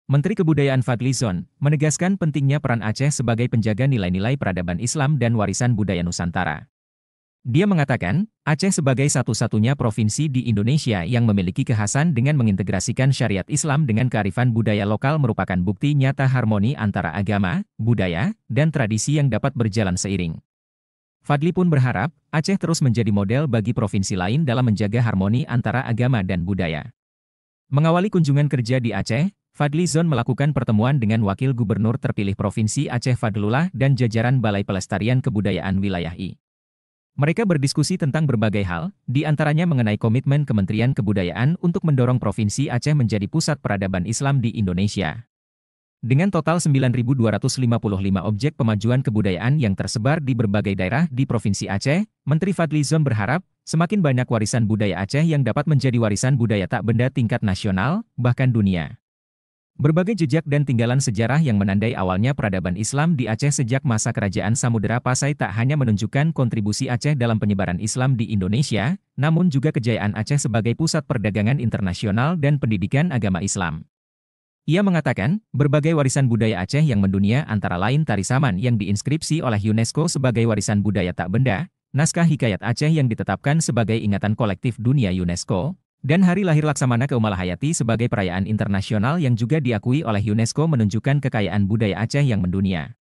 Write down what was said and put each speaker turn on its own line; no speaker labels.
Menteri Kebudayaan Fadlizon menegaskan pentingnya peran Aceh sebagai penjaga nilai-nilai peradaban Islam dan warisan budaya Nusantara. Dia mengatakan, Aceh sebagai satu-satunya provinsi di Indonesia yang memiliki kekhasan dengan mengintegrasikan syariat Islam dengan kearifan budaya lokal merupakan bukti nyata harmoni antara agama, budaya, dan tradisi yang dapat berjalan seiring. Fadli pun berharap, Aceh terus menjadi model bagi provinsi lain dalam menjaga harmoni antara agama dan budaya. Mengawali kunjungan kerja di Aceh, Fadlizon melakukan pertemuan dengan Wakil Gubernur terpilih Provinsi Aceh Fadlullah dan jajaran Balai Pelestarian Kebudayaan Wilayah I. Mereka berdiskusi tentang berbagai hal, di antaranya mengenai komitmen Kementerian Kebudayaan untuk mendorong Provinsi Aceh menjadi pusat peradaban Islam di Indonesia. Dengan total 9.255 objek pemajuan kebudayaan yang tersebar di berbagai daerah di Provinsi Aceh, Menteri Fadlizon berharap, semakin banyak warisan budaya Aceh yang dapat menjadi warisan budaya tak benda tingkat nasional, bahkan dunia. Berbagai jejak dan tinggalan sejarah yang menandai awalnya peradaban Islam di Aceh sejak masa Kerajaan Samudera Pasai tak hanya menunjukkan kontribusi Aceh dalam penyebaran Islam di Indonesia, namun juga kejayaan Aceh sebagai pusat perdagangan internasional dan pendidikan agama Islam. Ia mengatakan, berbagai warisan budaya Aceh yang mendunia antara lain tari saman yang diinskripsi oleh UNESCO sebagai warisan budaya tak benda, naskah hikayat Aceh yang ditetapkan sebagai ingatan kolektif dunia UNESCO, dan Hari Lahir Laksamana Keumala-Hayati sebagai perayaan internasional yang juga diakui oleh UNESCO menunjukkan kekayaan budaya Aceh yang mendunia.